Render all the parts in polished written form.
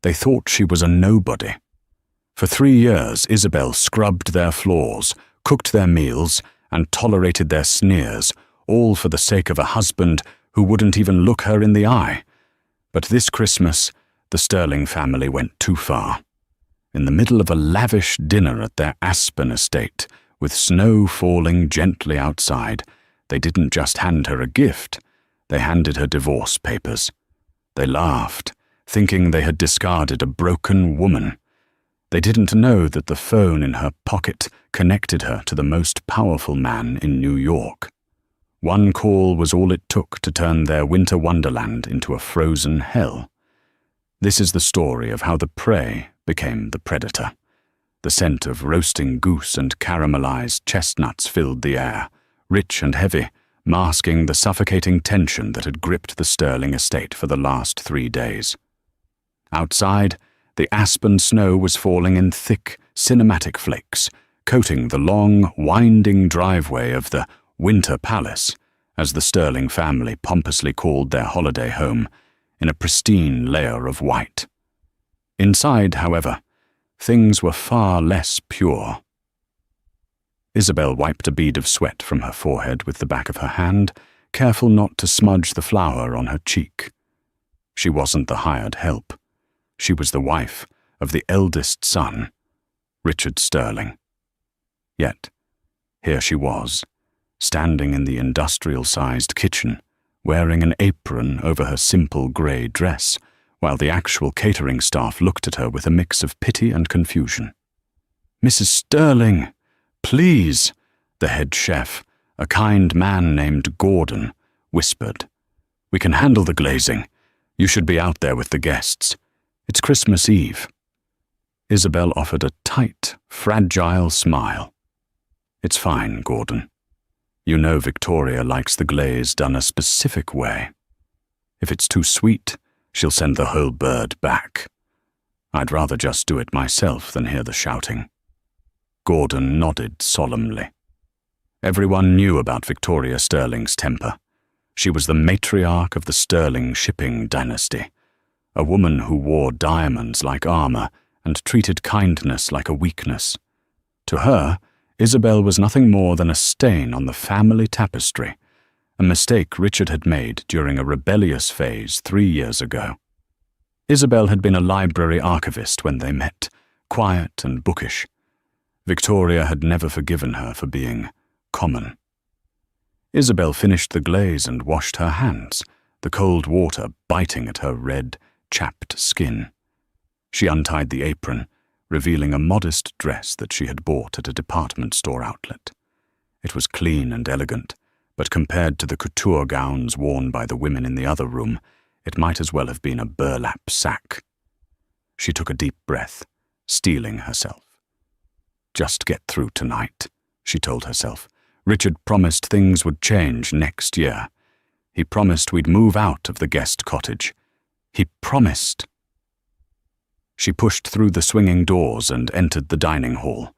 They thought she was a nobody. For 3 years, Isabel scrubbed their floors, cooked their meals, and tolerated their sneers, all for the sake of a husband who wouldn't even look her in the eye. But this Christmas, the Sterling family went too far. In the middle of a lavish dinner at their Aspen estate, with snow falling gently outside, they didn't just hand her a gift, they handed her divorce papers. They laughed, thinking they had discarded a broken woman. They didn't know that the phone in her pocket connected her to the most powerful man in New York. One call was all it took to turn their winter wonderland into a frozen hell. This is the story of how the prey became the predator. The scent of roasting goose and caramelized chestnuts filled the air, rich and heavy, masking the suffocating tension that had gripped the Sterling estate for the last 3 days. Outside, the aspen snow was falling in thick, cinematic flakes, coating the long, winding driveway of the Winter Palace, as the Sterling family pompously called their holiday home, in a pristine layer of white. Inside, however, things were far less pure. Isabel wiped a bead of sweat from her forehead with the back of her hand, careful not to smudge the flour on her cheek. She wasn't the hired help. She was the wife of the eldest son, Richard Sterling. Yet, here she was, standing in the industrial-sized kitchen, wearing an apron over her simple grey dress, while the actual catering staff looked at her with a mix of pity and confusion. "Mrs. Sterling, please," the head chef, a kind man named Gordon, whispered. "We can handle the glazing. You should be out there with the guests. It's Christmas Eve." Isabel offered a tight, fragile smile. "It's fine, Gordon. You know Victoria likes the glaze done a specific way. If it's too sweet, she'll send the whole bird back. I'd rather just do it myself than hear the shouting." Gordon nodded solemnly. Everyone knew about Victoria Sterling's temper. She was the matriarch of the Sterling shipping dynasty, a woman who wore diamonds like armor and treated kindness like a weakness. To her, Isabel was nothing more than a stain on the family tapestry, a mistake Richard had made during a rebellious phase 3 years ago. Isabel had been a library archivist when they met, quiet and bookish. Victoria had never forgiven her for being common. Isabel finished the glaze and washed her hands, the cold water biting at her red, chapped skin. She untied the apron, revealing a modest dress that she had bought at a department store outlet. It was clean and elegant, but compared to the couture gowns worn by the women in the other room, it might as well have been a burlap sack. She took a deep breath, steeling herself. "Just get through tonight," she told herself. Richard promised things would change next year. He promised we'd move out of the guest cottage. He promised. She pushed through the swinging doors and entered the dining hall.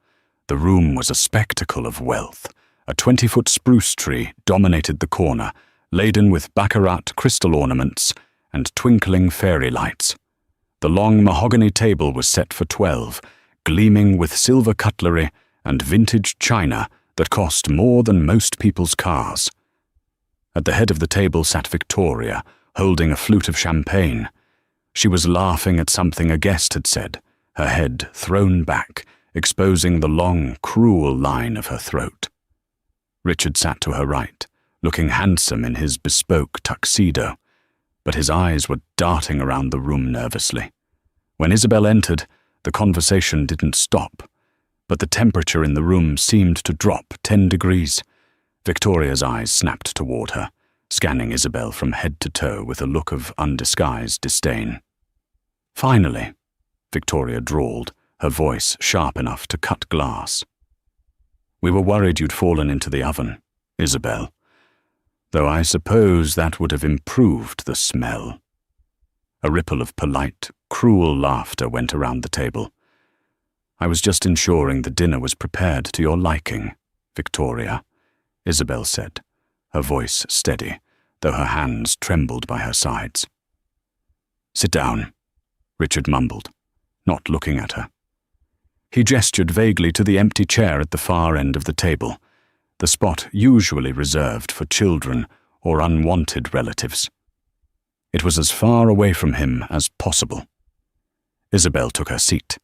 The room was a spectacle of wealth. A 20-foot spruce tree dominated the corner, laden with baccarat crystal ornaments and twinkling fairy lights. The long mahogany table was set for 12, gleaming with silver cutlery and vintage china that cost more than most people's cars. At the head of the table sat Victoria, holding a flute of champagne. She was laughing at something a guest had said, her head thrown back, exposing the long, cruel line of her throat. Richard sat to her right, looking handsome in his bespoke tuxedo, but his eyes were darting around the room nervously. When Isabel entered, the conversation didn't stop, but the temperature in the room seemed to drop 10 degrees. Victoria's eyes snapped toward her, scanning Isabel from head to toe with a look of undisguised disdain. "Finally," Victoria drawled, her voice sharp enough to cut glass. "We were worried you'd fallen into the oven, Isabel, though I suppose that would have improved the smell." A ripple of polite, cruel laughter went around the table. "I was just ensuring the dinner was prepared to your liking, Victoria," Isabel said, her voice steady, though her hands trembled by her sides. "Sit down," Richard mumbled, not looking at her. He gestured vaguely to the empty chair at the far end of the table, the spot usually reserved for children or unwanted relatives. It was as far away from him as possible. Isabel took her seat.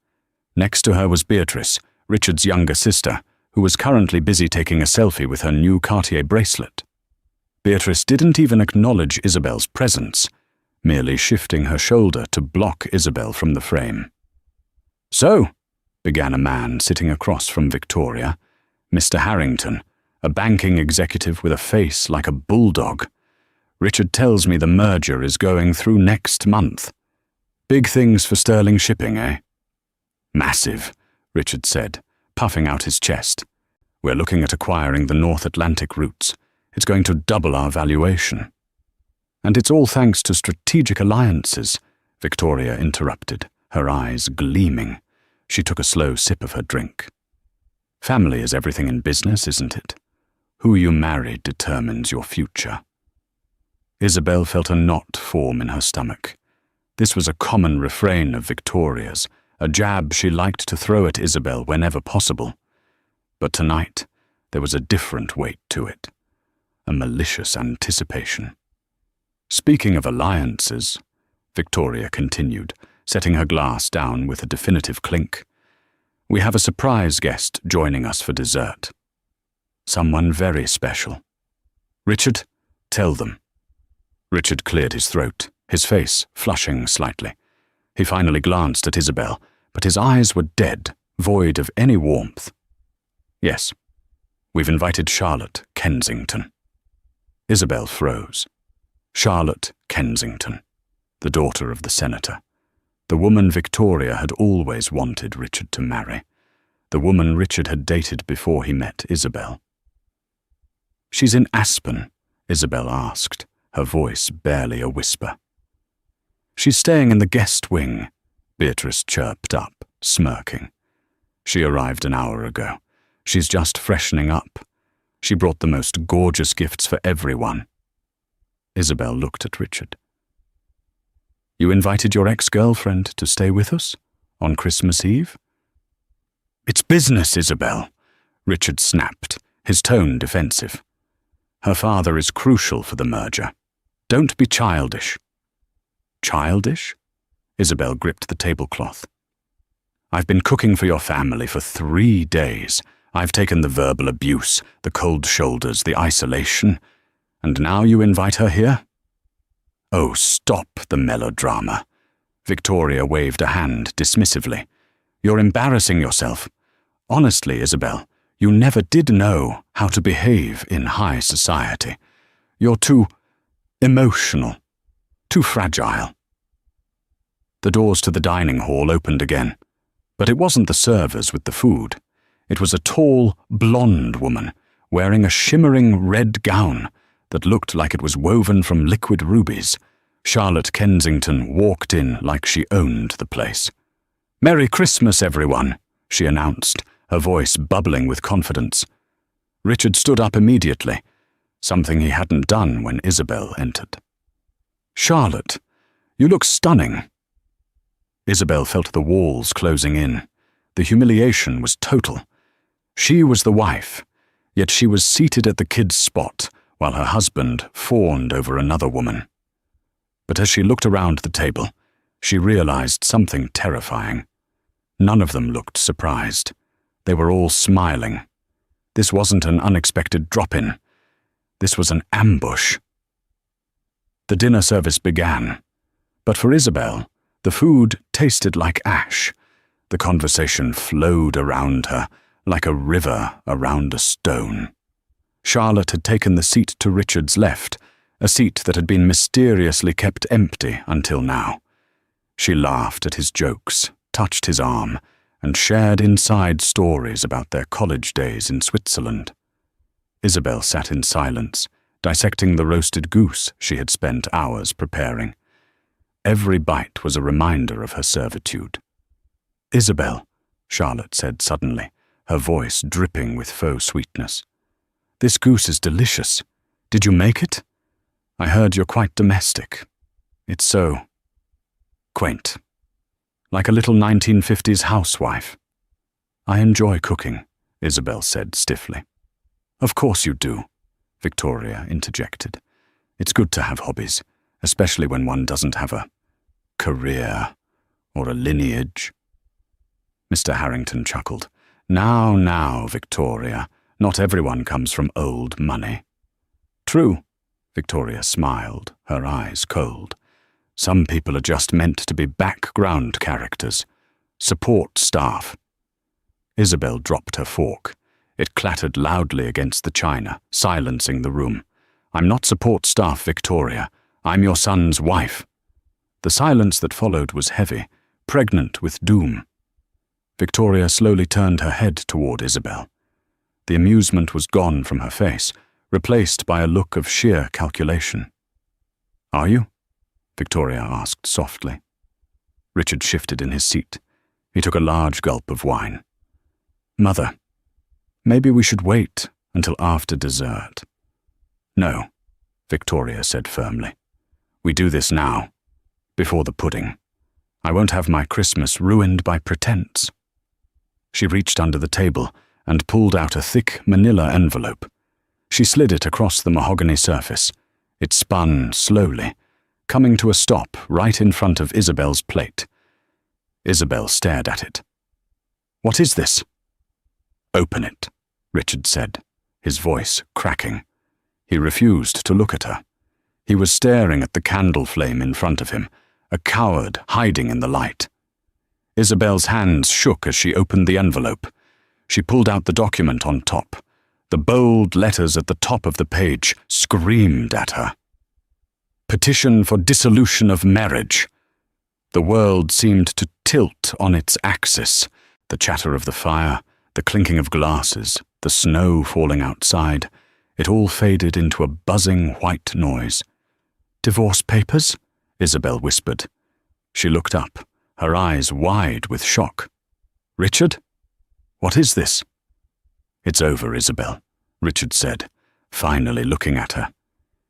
Next to her was Beatrice, Richard's younger sister, who was currently busy taking a selfie with her new Cartier bracelet. Beatrice didn't even acknowledge Isabel's presence, merely shifting her shoulder to block Isabel from the frame. "So," began a man sitting across from Victoria, Mr. Harrington, a banking executive with a face like a bulldog. "Richard tells me the merger is going through next month. Big things for Sterling Shipping, eh?" "Massive," Richard said, puffing out his chest. "We're looking at acquiring the North Atlantic routes. It's going to double our valuation." "And it's all thanks to strategic alliances," Victoria interrupted, her eyes gleaming. She took a slow sip of her drink. "Family is everything in business, isn't it? Who you marry determines your future." Isabel felt a knot form in her stomach. This was a common refrain of Victoria's, a jab she liked to throw at Isabel whenever possible. But tonight, there was a different weight to it, a malicious anticipation. "Speaking of alliances," Victoria continued, setting her glass down with a definitive clink, "we have a surprise guest joining us for dessert. Someone very special. Richard, tell them." Richard cleared his throat, his face flushing slightly. He finally glanced at Isabel, but his eyes were dead, void of any warmth. "Yes, we've invited Charlotte Kensington." Isabel froze. Charlotte Kensington, the daughter of the senator. The woman Victoria had always wanted Richard to marry. The woman Richard had dated before he met Isabel. "She's in Aspen?" Isabel asked, her voice barely a whisper. "She's staying in the guest wing," Beatrice chirped up, smirking. "She arrived an hour ago. She's just freshening up. She brought the most gorgeous gifts for everyone." Isabel looked at Richard. "You invited your ex-girlfriend to stay with us? On Christmas Eve?" "It's business, Isabel," Richard snapped, his tone defensive. "Her father is crucial for the merger. Don't be childish." "Childish?" Isabel gripped the tablecloth. "I've been cooking for your family for 3 days. I've taken the verbal abuse, the cold shoulders, the isolation, and now you invite her here?" "Oh, stop the melodrama." Victoria waved a hand dismissively. "You're embarrassing yourself. Honestly, Isabel, you never did know how to behave in high society. You're too emotional, too fragile." The doors to the dining hall opened again, but it wasn't the servers with the food. It was a tall, blonde woman wearing a shimmering red gown that looked like it was woven from liquid rubies. Charlotte Kensington walked in like she owned the place. "Merry Christmas, everyone," she announced, her voice bubbling with confidence. Richard stood up immediately, something he hadn't done when Isabel entered. "Charlotte, you look stunning." Isabel felt the walls closing in. The humiliation was total. She was the wife, yet she was seated at the kids' spot while her husband fawned over another woman. But as she looked around the table, she realized something terrifying. None of them looked surprised. They were all smiling. This wasn't an unexpected drop-in. This was an ambush. The dinner service began, but for Isabel, the food tasted like ash. The conversation flowed around her like a river around a stone. Charlotte had taken the seat to Richard's left, a seat that had been mysteriously kept empty until now. She laughed at his jokes, touched his arm, and shared inside stories about their college days in Switzerland. Isabel sat in silence, dissecting the roasted goose she had spent hours preparing. Every bite was a reminder of her servitude. "Isabel," Charlotte said suddenly, her voice dripping with faux sweetness. "This goose is delicious. Did you make it? I heard you're quite domestic. It's so quaint." like a little 1950s housewife. I enjoy cooking, Isabel said stiffly. Of course you do, Victoria interjected. It's good to have hobbies, especially when one doesn't have a career or a lineage. Mr. Harrington chuckled. Now, Victoria, not everyone comes from old money. True, Victoria smiled, her eyes cold. Some people are just meant to be background characters, support staff. Isabel dropped her fork. It clattered loudly against the china, silencing the room. I'm not support staff, Victoria. I'm your son's wife. The silence that followed was heavy, pregnant with doom. Victoria slowly turned her head toward Isabel. The amusement was gone from her face, replaced by a look of sheer calculation. Are you? Victoria asked softly. Richard shifted in his seat. He took a large gulp of wine. Mother, maybe we should wait until after dessert. No, Victoria said firmly. We do this now, before the pudding. I won't have my Christmas ruined by pretense. She reached under the table and pulled out a thick manila envelope. She slid it across the mahogany surface. It spun slowly, coming to a stop right in front of Isabel's plate. Isabel stared at it. What is this? Open it, Richard said, his voice cracking. He refused to look at her. He was staring at the candle flame in front of him, a coward hiding in the light. Isabel's hands shook as she opened the envelope. She pulled out the document on top. The bold letters at the top of the page screamed at her. Petition for dissolution of marriage. The world seemed to tilt on its axis. The chatter of the fire, the clinking of glasses, the snow falling outside, it all faded into a buzzing white noise. Divorce papers? Isabel whispered. She looked up, her eyes wide with shock. Richard? What is this? It's over, Isabel, Richard said, finally looking at her.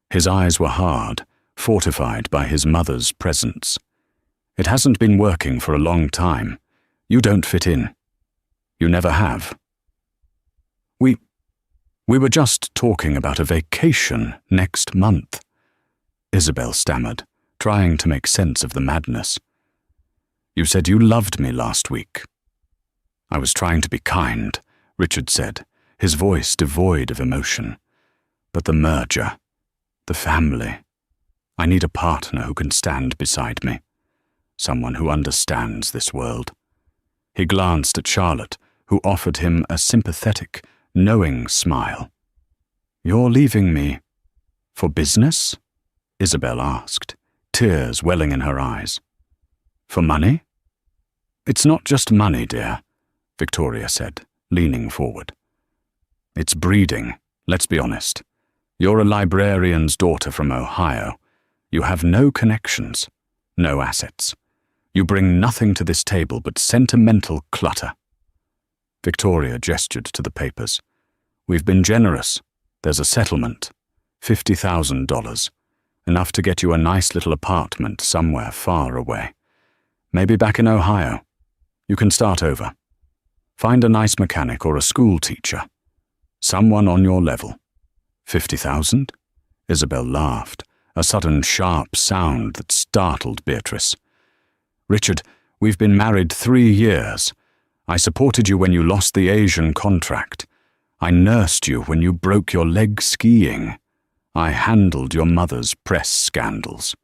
His eyes were hard, fortified by his mother's presence. It hasn't been working for a long time. You don't fit in. You never have. We were just talking about a vacation next month, Isabel stammered, trying to make sense of the madness. You said you loved me last week. I was trying to be kind, Richard said, his voice devoid of emotion. But the merger, the family, I need a partner who can stand beside me, someone who understands this world. He glanced at Charlotte, who offered him a sympathetic, knowing smile. You're leaving me for business? Isabel asked, tears welling in her eyes. For money? It's not just money, dear, Victoria said, leaning forward. It's breeding, let's be honest. You're a librarian's daughter from Ohio. You have no connections, no assets. You bring nothing to this table but sentimental clutter. Victoria gestured to the papers. We've been generous. There's a settlement. $50,000. Enough to get you a nice little apartment somewhere far away. Maybe back in Ohio. You can start over. Find a nice mechanic or a school teacher. Someone on your level. 50,000? Isabel laughed, a sudden sharp sound that startled Beatrice. Richard, we've been married 3 years. I supported you when you lost the Asian contract. I nursed you when you broke your leg skiing. I handled your mother's press scandals.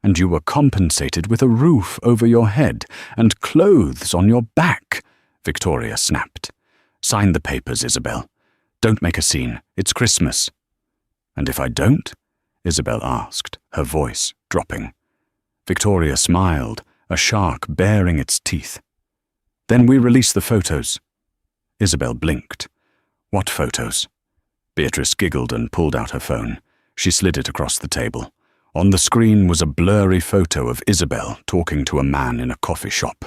And you were compensated with a roof over your head and clothes on your back, Victoria snapped. Sign the papers, Isabel. Don't make a scene. It's Christmas. And if I don't? Isabel asked, her voice dropping. Victoria smiled, a shark baring its teeth. Then we release the photos. Isabel blinked. What photos? Beatrice giggled and pulled out her phone. She slid it across the table. On the screen was a blurry photo of Isabel talking to a man in a coffee shop.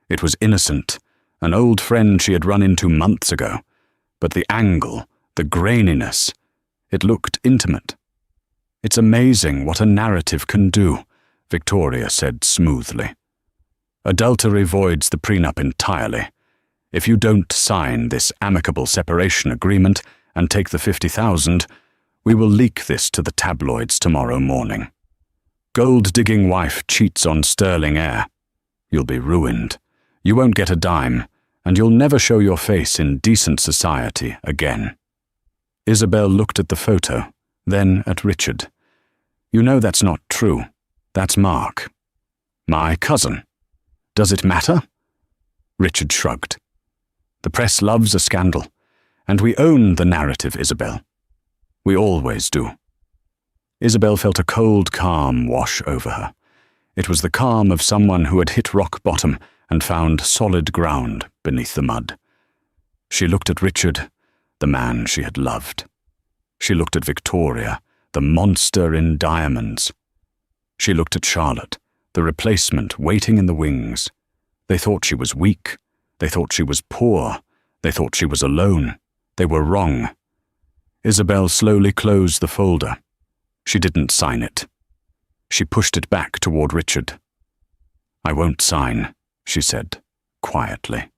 It was innocent, an old friend she had run into months ago. But the angle, the graininess, it looked intimate. It's amazing what a narrative can do, Victoria said smoothly. Adultery voids the prenup entirely. If you don't sign this amicable separation agreement and take the $50,000, we will leak this to the tabloids tomorrow morning. Gold-digging wife cheats on sterling heir. You'll be ruined. You won't get a dime, and you'll never show your face in decent society again." Isabel looked at the photo, then at Richard. "You know that's not true. That's Mark." "My cousin. Does it matter?" Richard shrugged. "The press loves a scandal, and we own the narrative, Isabel. We always do." Isabel felt a cold calm wash over her. It was the calm of someone who had hit rock bottom and found solid ground beneath the mud. She looked at Richard, the man she had loved. She looked at Victoria, the monster in diamonds. She looked at Charlotte, the replacement waiting in the wings. They thought she was weak. They thought she was poor. They thought she was alone. They were wrong. Isabel slowly closed the folder. She didn't sign it. She pushed it back toward Richard. "I won't sign," she said, quietly.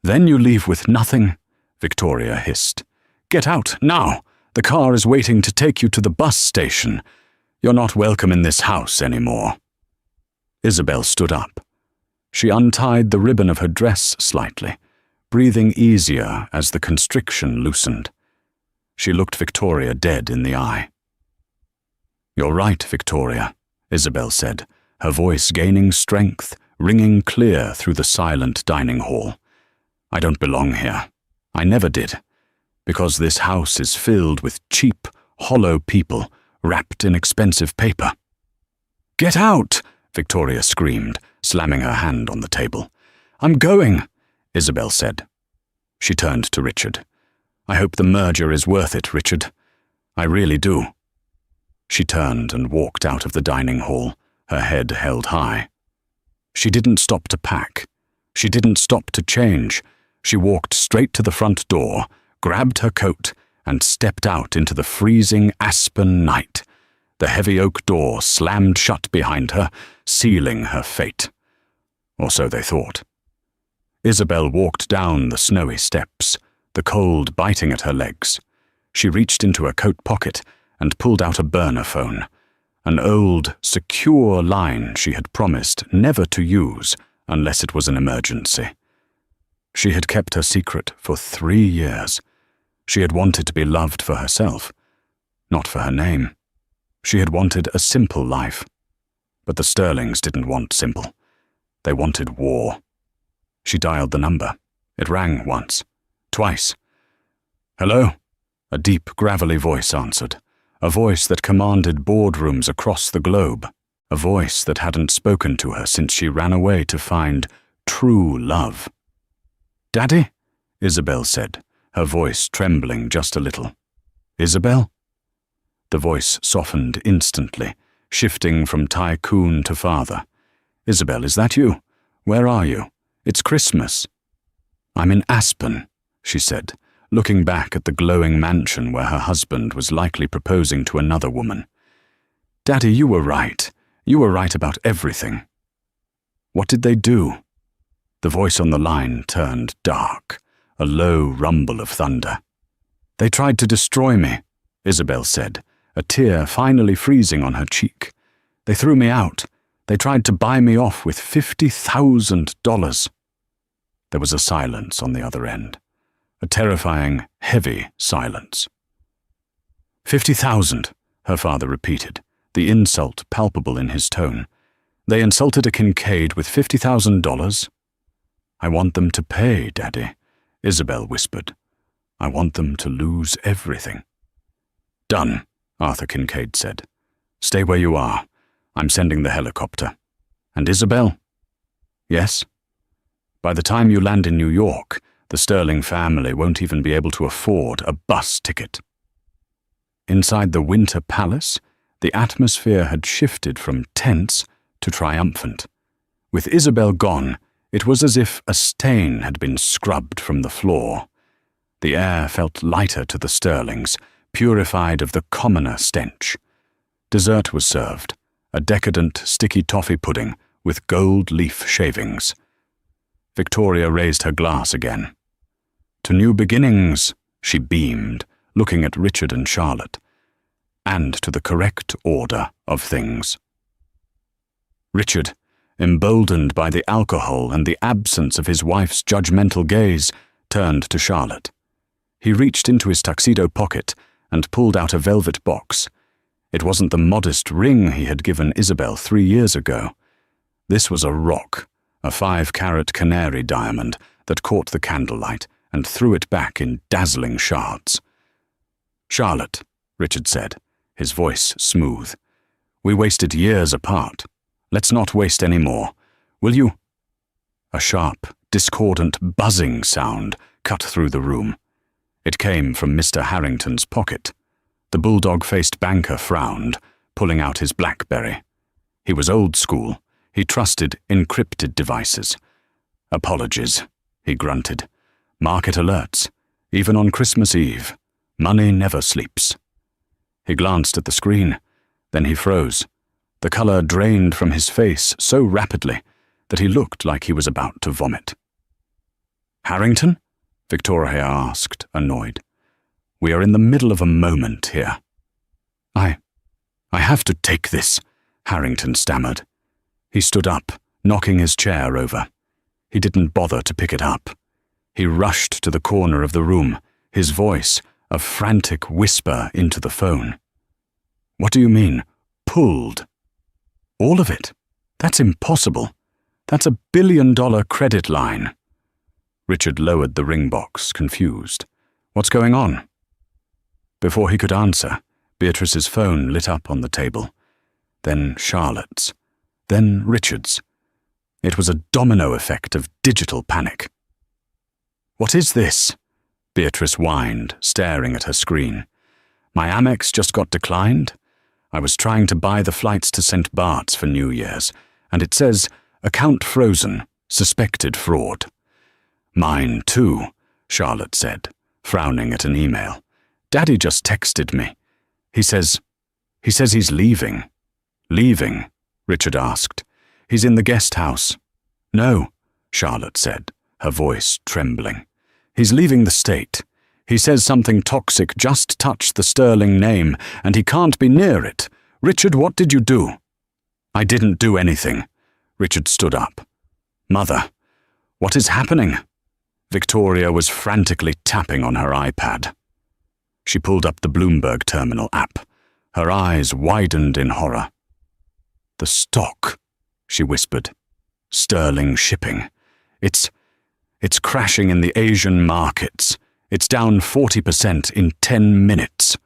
"Then you leave with nothing," Victoria hissed. "Get out, now! The car is waiting to take you to the bus station. You're not welcome in this house anymore." Isabel stood up. She untied the ribbon of her dress slightly, breathing easier as the constriction loosened. She looked Victoria dead in the eye. "You're right, Victoria," Isabel said, her voice gaining strength, ringing clear through the silent dining hall. "I don't belong here. I never did. Because this house is filled with cheap, hollow people wrapped in expensive paper." "Get out!" Victoria screamed, slamming her hand on the table. "I'm going," Isabel said. She turned to Richard. "I hope the merger is worth it, Richard. I really do." She turned and walked out of the dining hall, her head held high. She didn't stop to pack. She didn't stop to change. She walked straight to the front door, grabbed her coat, and stepped out into the freezing aspen night. The heavy oak door slammed shut behind her, sealing her fate. Or so they thought. Isabel walked down the snowy steps, the cold biting at her legs. She reached into her coat pocket and pulled out a burner phone, an old, secure line she had promised never to use unless it was an emergency. She had kept her secret for 3 years. She had wanted to be loved for herself, not for her name. She had wanted a simple life. But the Sterlings didn't want simple. They wanted war. She dialed the number. It rang once, twice. "Hello?" A deep, gravelly voice answered. A voice that commanded boardrooms across the globe. A voice that hadn't spoken to her since she ran away to find true love. "Daddy?" Isabel said, her voice trembling just a little. "Isabel?" The voice softened instantly, shifting from tycoon to father. "Isabel, is that you? Where are you? It's Christmas." "I'm in Aspen," she said, looking back at the glowing mansion where her husband was likely proposing to another woman. "Daddy, you were right. You were right about everything." "What did they do?" The voice on the line turned dark, a low rumble of thunder. "They tried to destroy me," Isabel said, a tear finally freezing on her cheek. "They threw me out. They tried to buy me off with $50,000. There was a silence on the other end, a terrifying, heavy silence. "50,000, her father repeated, the insult palpable in his tone. "They insulted a Kincaid with $50,000? "I want them to pay, Daddy," Isabel whispered. "I want them to lose everything." "Done," Arthur Kincaid said. "Stay where you are. I'm sending the helicopter. And Isabel?" "Yes?" "By the time you land in New York, the Sterling family won't even be able to afford a bus ticket." Inside the Winter Palace, the atmosphere had shifted from tense to triumphant. With Isabel gone, it was as if a stain had been scrubbed from the floor. The air felt lighter to the Sterlings, purified of the commoner stench. Dessert was served, a decadent sticky toffee pudding with gold leaf shavings. Victoria raised her glass again. To new beginnings, she beamed, looking at Richard and Charlotte, and to the correct order of things. Richard, emboldened by the alcohol and the absence of his wife's judgmental gaze, turned to Charlotte. He reached into his tuxedo pocket and pulled out a velvet box. It wasn't the modest ring he had given Isabel 3 years ago. This was a rock, a 5-carat canary diamond that caught the candlelight and threw it back in dazzling shards. "Charlotte," Richard said, his voice smooth, "we wasted years apart. Let's not waste any more. Will you?" A sharp, discordant buzzing sound cut through the room. It came from Mr. Harrington's pocket. The bulldog-faced banker frowned, pulling out his BlackBerry. He was old school. He trusted encrypted devices. "Apologies," he grunted. "Market alerts. Even on Christmas Eve. Money never sleeps." He glanced at the screen. Then he froze. The color drained from his face so rapidly that he looked like he was about to vomit. "Harrington?" Victoria asked, annoyed. "We are in the middle of a moment here." I have to take this," Harrington stammered. He stood up, knocking his chair over. He didn't bother to pick it up. He rushed to the corner of the room, his voice a frantic whisper into the phone. "What do you mean, pulled?" "All of it. That's impossible. That's $1 billion credit line." Richard lowered the ring box, confused. "What's going on?" Before he could answer, Beatrice's phone lit up on the table. Then Charlotte's. Then Richard's. It was a domino effect of digital panic. "What is this?" Beatrice whined, staring at her screen. "My Amex just got declined. I was trying to buy the flights to St. Bart's for New Year's, and it says, account frozen, suspected fraud." "Mine too," Charlotte said, frowning at an email. "Daddy just texted me. He says he's leaving." "Leaving?" Richard asked. "He's in the guest house." "No," Charlotte said, her voice trembling. "He's leaving the state. He says something toxic just touched the Sterling name, and he can't be near it. Richard, what did you do?" "I didn't do anything." Richard stood up. "Mother, what is happening?" Victoria was frantically tapping on her iPad. She pulled up the Bloomberg Terminal app. Her eyes widened in horror. "The stock," she whispered. "Sterling shipping. It's crashing in the Asian markets. It's down 40% in 10 minutes.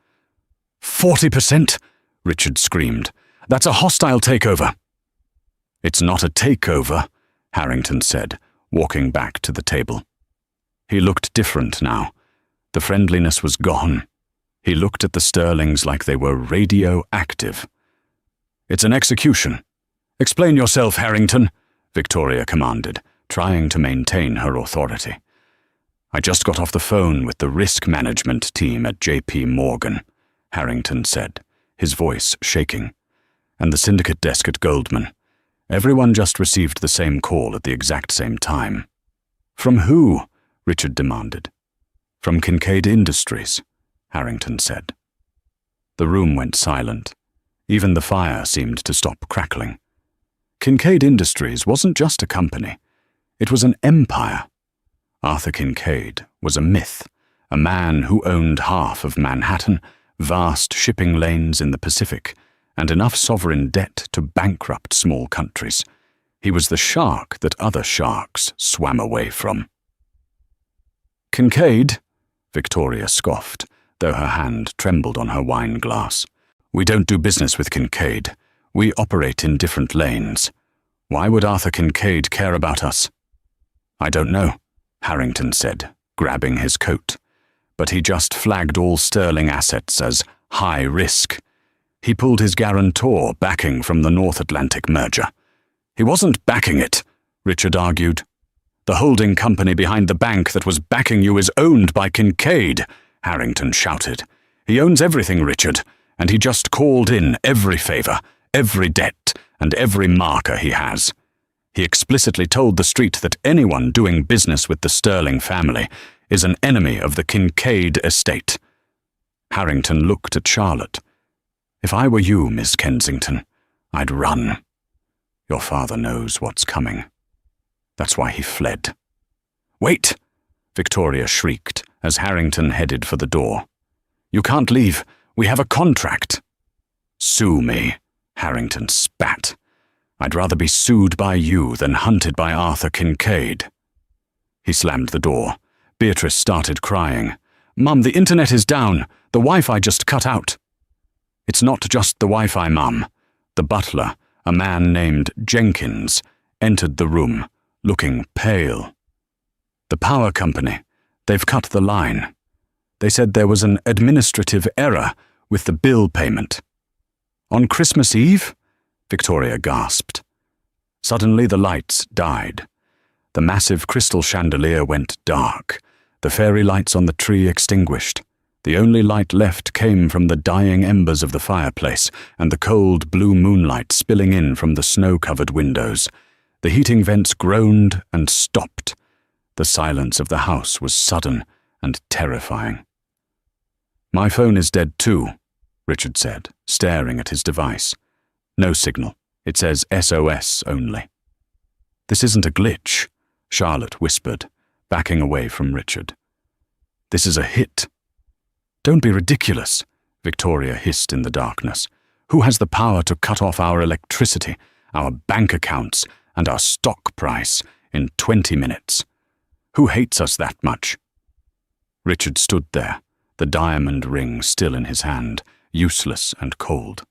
40%? Richard screamed. "That's a hostile takeover." "It's not a takeover," Harrington said, walking back to the table. He looked different now. The friendliness was gone. He looked at the Sterlings like they were radioactive. "It's an execution. Explain yourself, Harrington," Victoria commanded, trying to maintain her authority. "I just got off the phone with the risk management team at JP Morgan," Harrington said, his voice shaking. "And the syndicate desk at Goldman. Everyone just received the same call at the exact same time." "From who?" Richard demanded. "From Kincaid Industries," Harrington said. The room went silent. Even the fire seemed to stop crackling. Kincaid Industries wasn't just a company. It was an empire. Arthur Kincaid was a myth, a man who owned half of Manhattan, vast shipping lanes in the Pacific, and enough sovereign debt to bankrupt small countries. He was the shark that other sharks swam away from. "Kincaid?" Victoria scoffed, though her hand trembled on her wine glass. "We don't do business with Kincaid. We operate in different lanes. Why would Arthur Kincaid care about us?" "I don't know," Harrington said, grabbing his coat. "But he just flagged all Sterling assets as high risk. He pulled his guarantor backing from the North Atlantic merger." "He wasn't backing it," Richard argued. "The holding company behind the bank that was backing you is owned by Kincaid," Harrington shouted. "He owns everything, Richard, and he just called in every favor, every debt, and every marker he has. He explicitly told the street that anyone doing business with the Sterling family is an enemy of the Kincaid estate. Harrington looked at Charlotte. If I were you, Miss Kensington, I'd run. Your father knows what's coming. That's why he fled. Wait! Victoria shrieked as Harrington headed for the door. You can't leave. We have a contract. Sue me, Harrington spat. I'd rather be sued by you than hunted by Arthur Kincaid. He slammed the door. Beatrice started crying. Mum, the internet is down. The Wi-Fi just cut out. It's not just the Wi-Fi, Mum. The butler, a man named Jenkins, entered the room, looking pale. The power company. They've cut the line. They said there was an administrative error with the bill payment. On Christmas Eve? Victoria gasped. Suddenly the lights died. The massive crystal chandelier went dark. The fairy lights on the tree extinguished. The only light left came from the dying embers of the fireplace and the cold blue moonlight spilling in from the snow-covered windows. The heating vents groaned and stopped. The silence of the house was sudden and terrifying. My phone is dead too, Richard said, staring at his device. No signal. It says SOS only. This isn't a glitch, Charlotte whispered, backing away from Richard. This is a hit. Don't be ridiculous, Victoria hissed in the darkness. Who has the power to cut off our electricity, our bank accounts, and our stock price in 20 minutes? Who hates us that much? Richard stood there, the diamond ring still in his hand, useless and cold.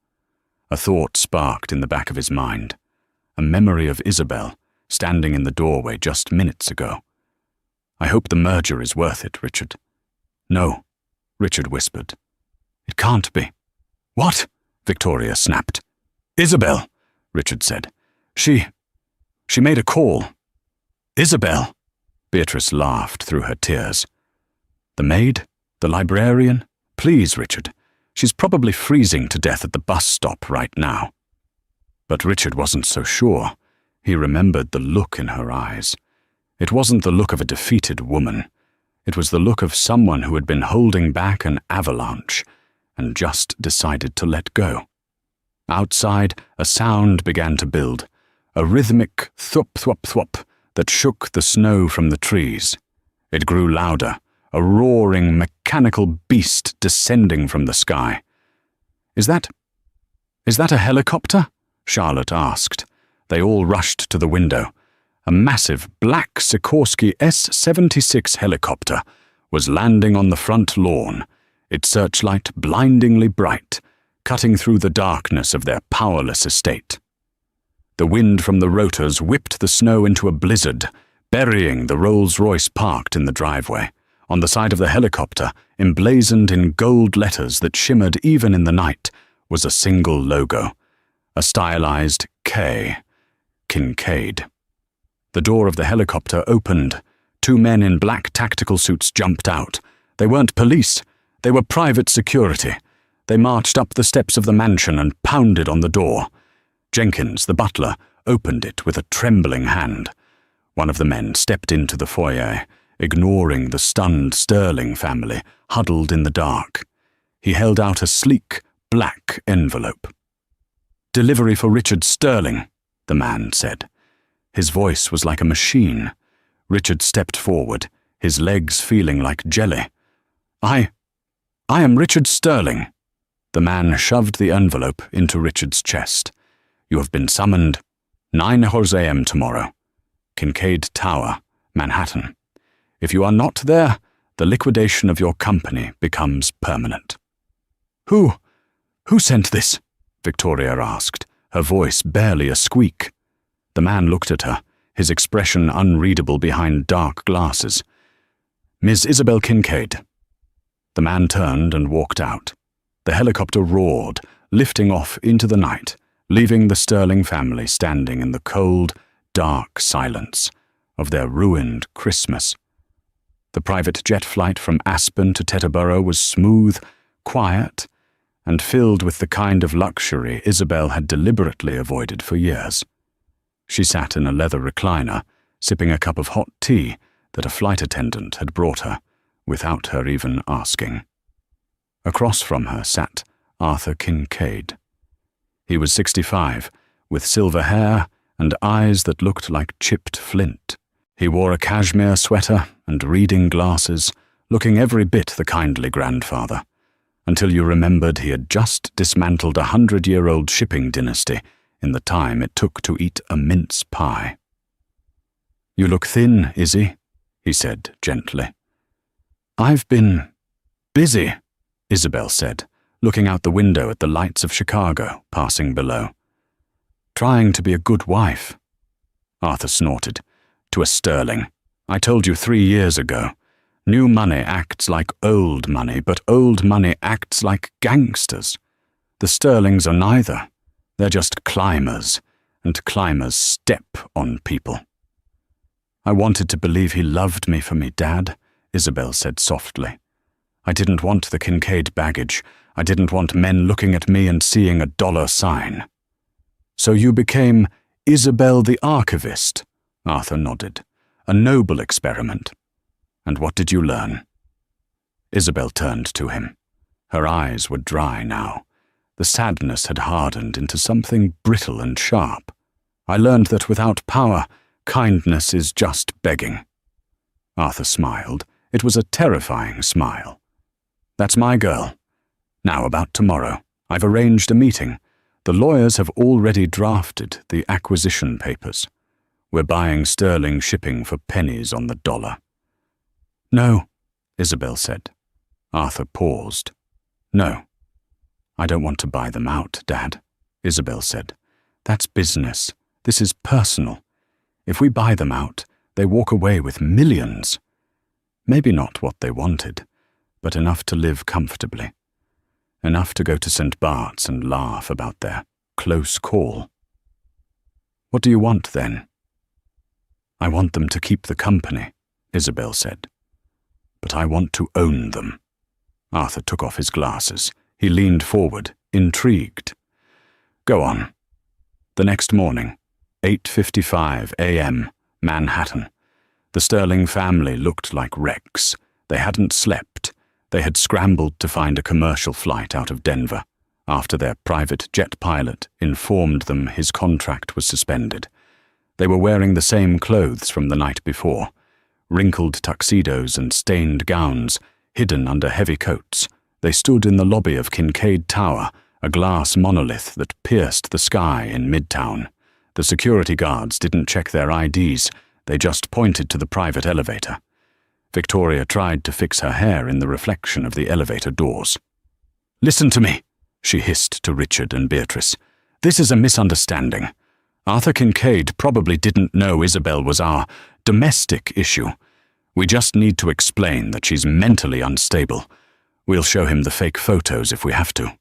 A thought sparked in the back of his mind, a memory of Isabel, standing in the doorway just minutes ago. I hope the merger is worth it, Richard. No, Richard whispered. It can't be. What? Victoria snapped. Isabel, Richard said. She made a call. Isabel? Beatrice laughed through her tears. The maid? The librarian? Please, Richard. She's probably freezing to death at the bus stop right now. But Richard wasn't so sure. He remembered the look in her eyes. It wasn't the look of a defeated woman. It was the look of someone who had been holding back an avalanche and just decided to let go. Outside, a sound began to build, a rhythmic thwop-thwop-thwop that shook the snow from the trees. It grew louder, a roaring, mechanical beast descending from the sky. Is that a helicopter? Charlotte asked. They all rushed to the window. A massive black Sikorsky S-76 helicopter was landing on the front lawn, its searchlight blindingly bright, cutting through the darkness of their powerless estate. The wind from the rotors whipped the snow into a blizzard, burying the Rolls-Royce parked in the driveway. On the side of the helicopter, emblazoned in gold letters that shimmered even in the night, was a single logo, a stylized K, Kincaid. The door of the helicopter opened. 2 men in black tactical suits jumped out. They weren't police. They were private security. They marched up the steps of the mansion and pounded on the door. Jenkins, the butler, opened it with a trembling hand. One of the men stepped into the foyer, ignoring the stunned Sterling family huddled in the dark. He held out a sleek, black envelope. "Delivery for Richard Sterling," the man said. His voice was like a machine. Richard stepped forward, his legs feeling like jelly. I am Richard Sterling." The man shoved the envelope into Richard's chest. "You have been summoned 9 a.m. tomorrow. Kincaid Tower, Manhattan. If you are not there, the liquidation of your company becomes permanent." Who sent this?" Victoria asked, her voice barely a squeak. The man looked at her, his expression unreadable behind dark glasses. "Ms. Isabel Kincaid." The man turned and walked out. The helicopter roared, lifting off into the night, leaving the Sterling family standing in the cold, dark silence of their ruined Christmas. The private jet flight from Aspen to Teterboro was smooth, quiet, and filled with the kind of luxury Isabel had deliberately avoided for years. She sat in a leather recliner, sipping a cup of hot tea that a flight attendant had brought her, without her even asking. Across from her sat Arthur Kincaid. He was 65, with silver hair and eyes that looked like chipped flint. He wore a cashmere sweater and reading glasses, looking every bit the kindly grandfather, until you remembered he had just dismantled a 100-year-old shipping dynasty in the time it took to eat a mince pie. "You look thin, Izzy," he said gently. "I've been busy," Isabel said, looking out the window at the lights of Chicago passing below. "Trying to be a good wife." Arthur snorted. "To a sterling. I told you 3 years ago. New money acts like old money, but old money acts like gangsters. The sterlings are neither. They're just climbers, and climbers step on people." "I wanted to believe he loved me for me, Dad," Isabel said softly. "I didn't want the Kincaid baggage. I didn't want men looking at me and seeing a dollar sign." "So you became Isabel the Archivist?" Arthur nodded. "A noble experiment. And what did you learn?" Isabel turned to him. Her eyes were dry now. The sadness had hardened into something brittle and sharp. "I learned that without power, kindness is just begging." Arthur smiled. It was a terrifying smile. "That's my girl. Now about tomorrow. I've arranged a meeting. The lawyers have already drafted the acquisition papers. We're buying sterling shipping for pennies on the dollar." "No," Isabel said. Arthur paused. "No. I don't want to buy them out, Dad," Isabel said. "That's business. This is personal. If we buy them out, they walk away with millions. Maybe not what they wanted, but enough to live comfortably. Enough to go to St. Bart's and laugh about their close call." "What do you want, then?" "I want them to keep the company," Isabel said. "But I want to own them." Arthur took off his glasses. He leaned forward, intrigued. "Go on." The next morning, 8:55 a.m., Manhattan. The Sterling family looked like wrecks. They hadn't slept. They had scrambled to find a commercial flight out of Denver, after their private jet pilot informed them his contract was suspended. They were wearing the same clothes from the night before, wrinkled tuxedos and stained gowns, hidden under heavy coats. They stood in the lobby of Kincaid Tower, a glass monolith that pierced the sky in Midtown. The security guards didn't check their IDs, they just pointed to the private elevator. Victoria tried to fix her hair in the reflection of the elevator doors. "Listen to me," she hissed to Richard and Beatrice. "This is a misunderstanding. Arthur Kincaid probably didn't know Isabel was our domestic issue. We just need to explain that she's mentally unstable. We'll show him the fake photos if we have to."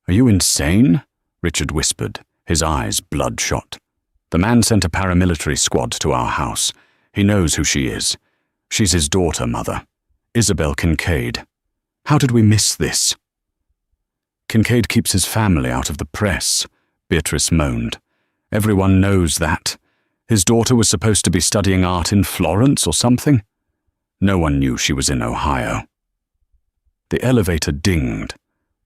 "Are you insane?" Richard whispered, his eyes bloodshot. "The man sent a paramilitary squad to our house. He knows who she is. She's his daughter, Mother. Isabel Kincaid. How did we miss this?" "Kincaid keeps his family out of the press," Beatrice moaned. "Everyone knows that. His daughter was supposed to be studying art in Florence or something. No one knew she was in Ohio." The elevator dinged.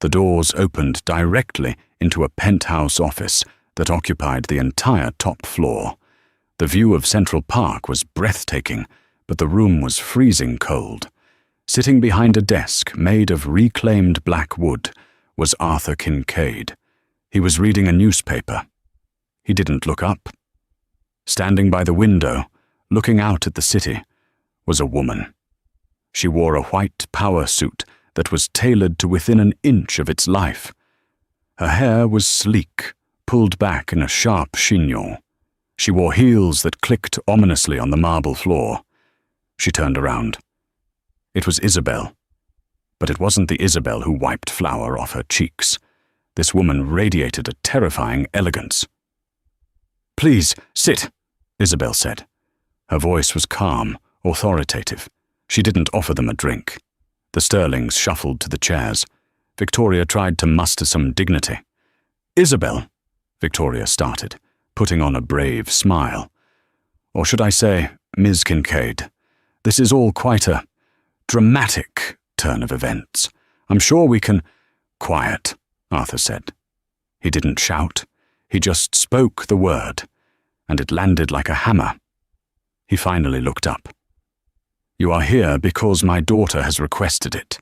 The doors opened directly into a penthouse office that occupied the entire top floor. The view of Central Park was breathtaking, but the room was freezing cold. Sitting behind a desk made of reclaimed black wood was Arthur Kincaid. He was reading a newspaper. He didn't look up. Standing by the window, looking out at the city, was a woman. She wore a white power suit that was tailored to within an inch of its life. Her hair was sleek, pulled back in a sharp chignon. She wore heels that clicked ominously on the marble floor. She turned around. It was Isabel. But it wasn't the Isabel who wiped flour off her cheeks. This woman radiated a terrifying elegance. "Please, sit," Isabel said. Her voice was calm, authoritative. She didn't offer them a drink. The Sterlings shuffled to the chairs. Victoria tried to muster some dignity. "Isabel," Victoria started, putting on a brave smile. Or should I say, Ms. Kincaid, this is all quite a dramatic turn of events. I'm sure we can— Quiet, Arthur said. He didn't shout. He just spoke the word, and it landed like a hammer. He finally looked up. You are here because my daughter has requested it.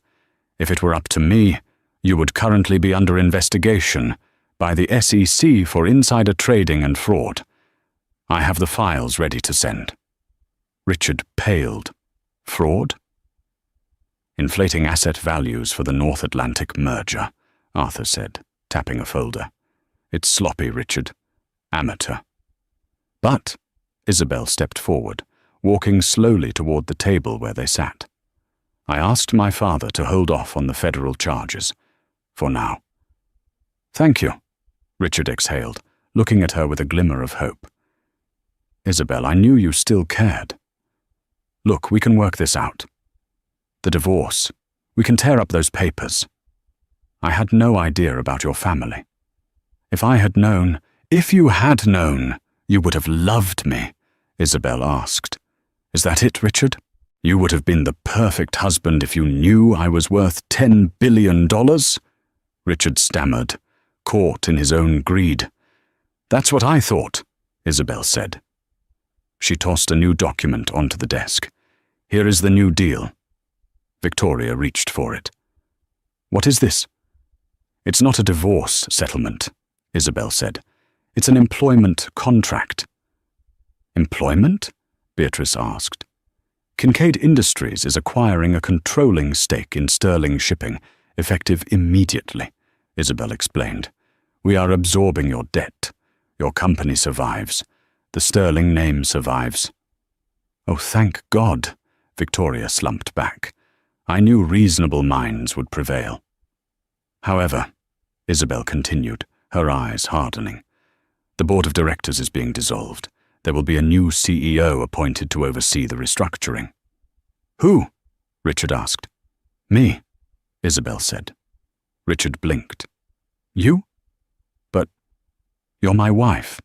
If it were up to me, you would currently be under investigation by the SEC for insider trading and fraud. I have the files ready to send. Richard paled. Fraud? Inflating asset values for the North Atlantic merger, Arthur said, tapping a folder. It's sloppy, Richard. Amateur. But, Isabel stepped forward, walking slowly toward the table where they sat. I asked my father to hold off on the federal charges. For now. Thank you, Richard exhaled, looking at her with a glimmer of hope. Isabel, I knew you still cared. Look, we can work this out. The divorce. We can tear up those papers. I had no idea about your family. If you had known, you would have loved me, Isabel asked. Is that it, Richard? You would have been the perfect husband if you knew I was worth $10 billion? Richard stammered, caught in his own greed. That's what I thought, Isabel said. She tossed a new document onto the desk. Here is the new deal. Victoria reached for it. What is this? It's not a divorce settlement, Isabel said. It's an employment contract. Employment? Beatrice asked. Kincaid Industries is acquiring a controlling stake in Sterling Shipping, effective immediately, Isabel explained. We are absorbing your debt. Your company survives. The Sterling name survives. Oh, thank God, Victoria slumped back. I knew reasonable minds would prevail. However, Isabel continued, her eyes hardening, the board of directors is being dissolved. There will be a new CEO appointed to oversee the restructuring. Who? Richard asked. Me, Isabel said. Richard blinked. You? But you're my wife.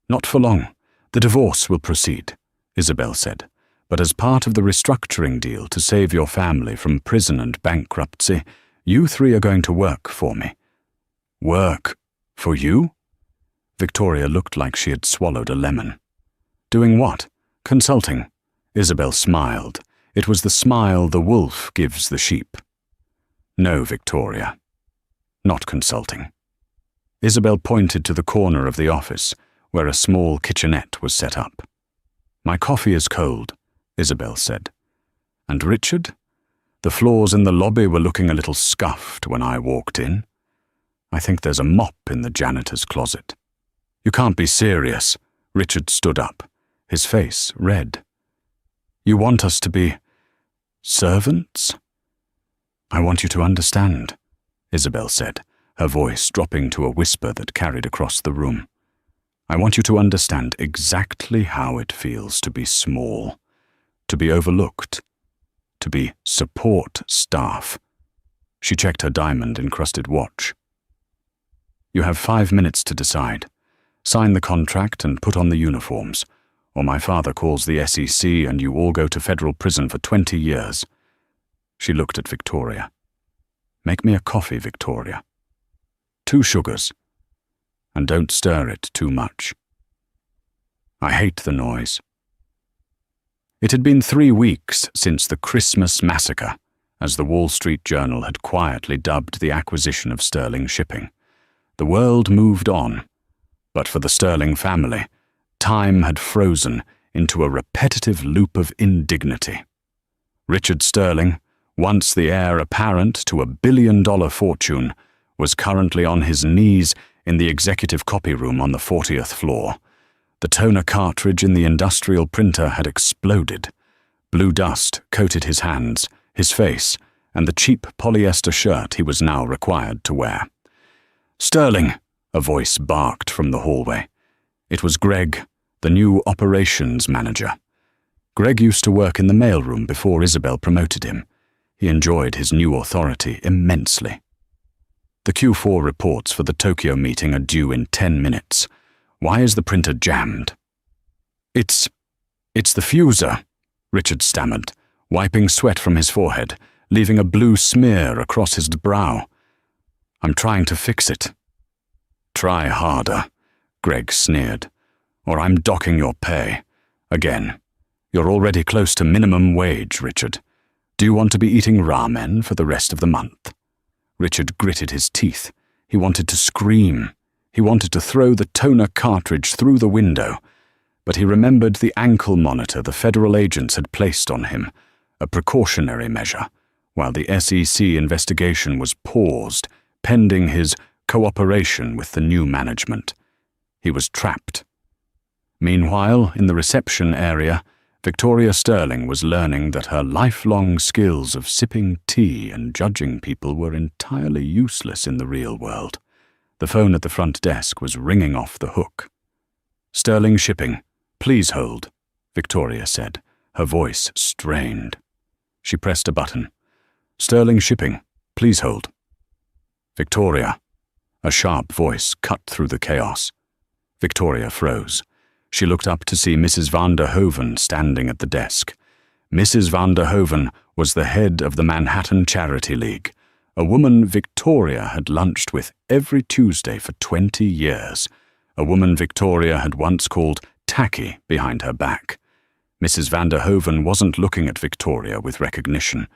Not for long. The divorce will proceed, Isabel said. But as part of the restructuring deal to save your family from prison and bankruptcy, you three are going to work for me. Work? For you? Victoria looked like she had swallowed a lemon. Doing what? Consulting. Isabel smiled. It was the smile the wolf gives the sheep. No, Victoria. Not consulting. Isabel pointed to the corner of the office, where a small kitchenette was set up. My coffee is cold, Isabel said. And Richard? The floors in the lobby were looking a little scuffed when I walked in. I think there's a mop in the janitor's closet. You can't be serious. Richard stood up, his face red. You want us to be servants? I want you to understand, Isabel said, her voice dropping to a whisper that carried across the room. I want you to understand exactly how it feels to be small, to be overlooked, to be support staff. She checked her diamond-encrusted watch. You have 5 minutes to decide. Sign the contract and put on the uniforms, or my father calls the SEC and you all go to federal prison for 20 years. She looked at Victoria. Make me a coffee, Victoria. 2 sugars. And don't stir it too much. I hate the noise. It had been 3 weeks since the Christmas massacre, as the Wall Street Journal had quietly dubbed the acquisition of Sterling Shipping. The world moved on, but for the Sterling family, time had frozen into a repetitive loop of indignity. Richard Sterling, once the heir apparent to a billion-dollar fortune, was currently on his knees in the executive copy room on the 40th floor. The toner cartridge in the industrial printer had exploded. Blue dust coated his hands, his face, and the cheap polyester shirt he was now required to wear. Sterling, a voice barked from the hallway. It was Greg, the new operations manager. Greg used to work in the mailroom before Isabel promoted him. He enjoyed his new authority immensely. The Q4 reports for the Tokyo meeting are due in 10 minutes. Why is the printer jammed? It's the fuser, Richard stammered, wiping sweat from his forehead, leaving a blue smear across his brow. I'm trying to fix it. Try harder, Greg sneered, or I'm docking your pay. Again, you're already close to minimum wage, Richard. Do you want to be eating ramen for the rest of the month? Richard gritted his teeth. He wanted to scream. He wanted to throw the toner cartridge through the window, but he remembered the ankle monitor the federal agents had placed on him, a precautionary measure, while the SEC investigation was paused, pending his cooperation with the new management. He was trapped. Meanwhile, in the reception area, Victoria Sterling was learning that her lifelong skills of sipping tea and judging people were entirely useless in the real world. The phone at the front desk was ringing off the hook. "Sterling Shipping, please hold," Victoria said, her voice strained. She pressed a button. "Sterling Shipping, please hold." "Victoria." A sharp voice cut through the chaos. Victoria froze. She looked up to see Mrs. van der Hoeven standing at the desk. Mrs. van der Hoeven was the head of the Manhattan Charity League, a woman Victoria had lunched with every Tuesday for 20 years, a woman Victoria had once called tacky behind her back. Mrs. van der Hoeven wasn't looking at Victoria with recognition.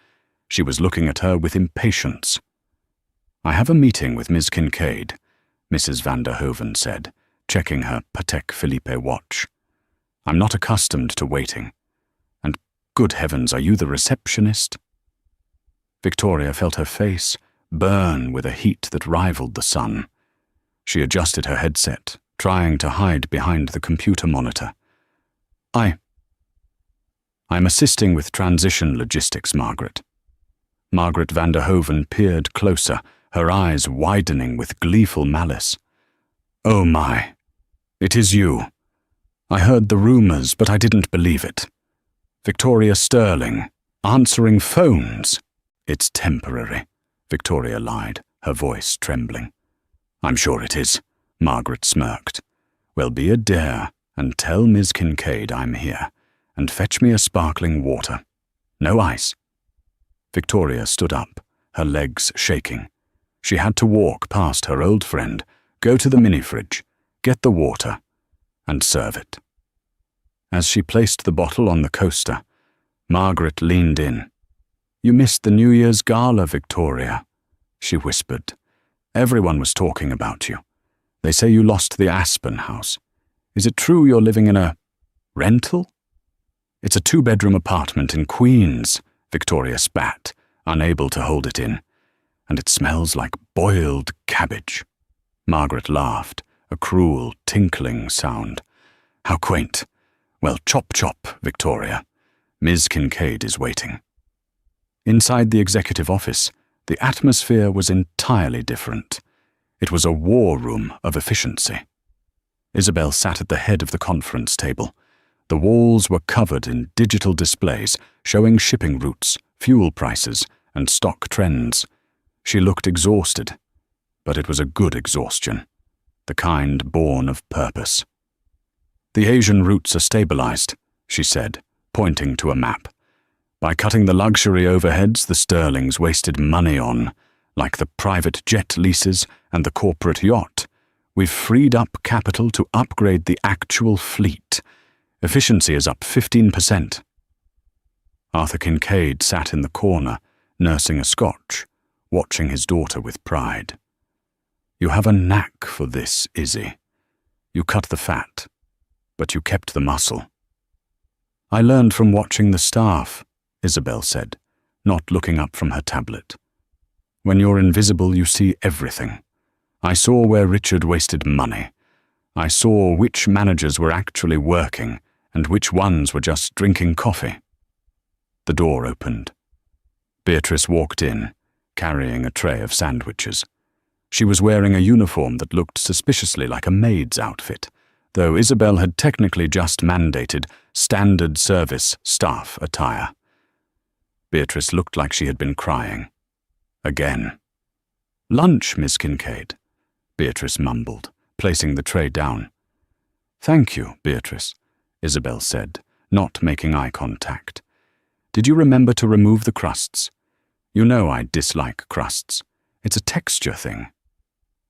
She was looking at her with impatience. "I have a meeting with Ms. Kincaid," Mrs. van der Hoeven said, checking her Patek Philippe watch. "I'm not accustomed to waiting. And good heavens, are you the receptionist?" Victoria felt her face burn with a heat that rivaled the sun. She adjusted her headset, trying to hide behind the computer monitor. I'm assisting with transition logistics, Margaret." Margaret van der Hoeven peered closer, her eyes widening with gleeful malice. "Oh my, it is you. I heard the rumors, but I didn't believe it. Victoria Sterling, answering phones. It's temporary," Victoria lied, her voice trembling. "I'm sure it is," Margaret smirked. "Well, be a dare and tell Ms. Kincaid I'm here, and fetch me a sparkling water. No ice." Victoria stood up, her legs shaking. She had to walk past her old friend, go to the mini-fridge, get the water, and serve it. As she placed the bottle on the coaster, Margaret leaned in. "You missed the New Year's gala, Victoria," she whispered. "Everyone was talking about you. They say you lost the Aspen house. Is it true you're living in a rental?" "It's a 2-bedroom apartment in Queens," Victoria spat, unable to hold it in. "And it smells like boiled cabbage." Margaret laughed, a cruel, tinkling sound. "How quaint. Well, chop chop, Victoria. Ms. Kincaid is waiting." Inside the executive office, the atmosphere was entirely different. It was a war room of efficiency. Isabel sat at the head of the conference table. The walls were covered in digital displays showing shipping routes, fuel prices, and stock trends. She looked exhausted, but it was a good exhaustion, the kind born of purpose. "The Asian routes are stabilized," she said, pointing to a map. "By cutting the luxury overheads the Sterlings wasted money on, like the private jet leases and the corporate yacht, we've freed up capital to upgrade the actual fleet. Efficiency is up 15%. Arthur Kincaid sat in the corner, nursing a scotch, watching his daughter with pride. "You have a knack for this, Izzy. You cut the fat, but you kept the muscle." "I learned from watching the staff," Isabel said, not looking up from her tablet. "When you're invisible, you see everything. I saw where Richard wasted money. I saw which managers were actually working and which ones were just drinking coffee." The door opened. Beatrice walked in, carrying a tray of sandwiches. She was wearing a uniform that looked suspiciously like a maid's outfit, though Isabel had technically just mandated standard service staff attire. Beatrice looked like she had been crying. Again. "Lunch, Miss Kincaid," Beatrice mumbled, placing the tray down. Thank you, Beatrice, Isabel said, not making eye contact. Did you remember to remove the crusts? You know I dislike crusts. It's a texture thing.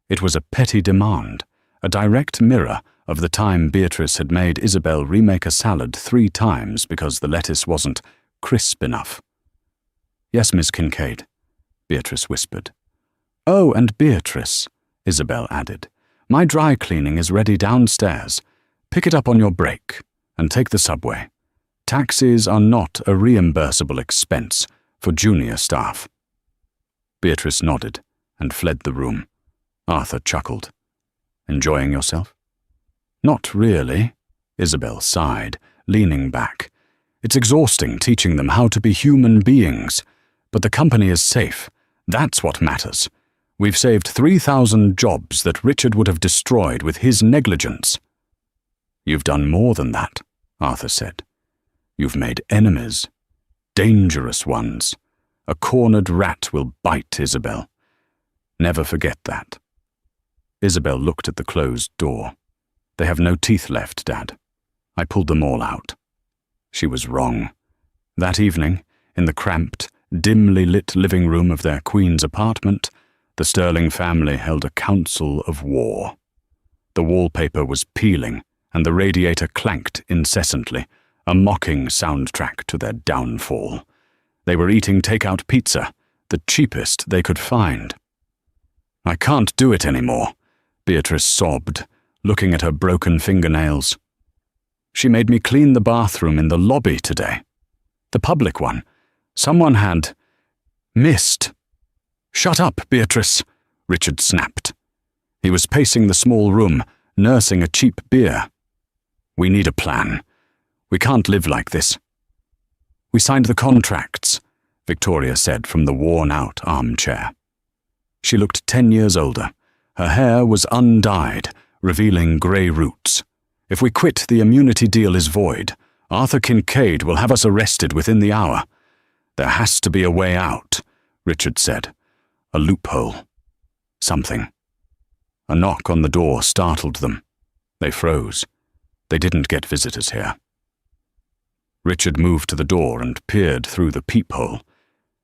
It was a petty demand, a direct mirror of the time Beatrice had made Isabel remake a salad 3 times because the lettuce wasn't crisp enough. Yes, Miss Kincaid, Beatrice whispered. Oh, and Beatrice, Isabel added, my dry cleaning is ready downstairs. Pick it up on your break and take the subway. Taxis are not a reimbursable expense for junior staff. Beatrice nodded and fled the room. Arthur chuckled. Enjoying yourself? Not really, Isabel sighed, leaning back. It's exhausting teaching them how to be human beings, but the company is safe. That's what matters. We've saved 3,000 jobs that Richard would have destroyed with his negligence. You've done more than that, Arthur said. You've made enemies. Dangerous ones. A cornered rat will bite Isabel. Never forget that. Isabel looked at the closed door. They have no teeth left, Dad. I pulled them all out. She was wrong. That evening, in the cramped, dimly lit living room of their Queen's apartment, the Sterling family held a council of war. The wallpaper was peeling, and the radiator clanked incessantly, a mocking soundtrack to their downfall. They were eating take-out pizza, the cheapest they could find. I can't do it anymore, Beatrice sobbed, looking at her broken fingernails. She made me clean the bathroom in the lobby today. The public one. Someone had missed. Shut up, Beatrice, Richard snapped. He was pacing the small room, nursing a cheap beer. We need a plan. We can't live like this. We signed the contracts, Victoria said from the worn-out armchair. She looked 10 years older. Her hair was undyed, revealing grey roots. If we quit, the immunity deal is void. Arthur Kincaid will have us arrested within the hour. There has to be a way out, Richard said. A loophole. Something. A knock on the door startled them. They froze. They didn't get visitors here. Richard moved to the door and peered through the peephole.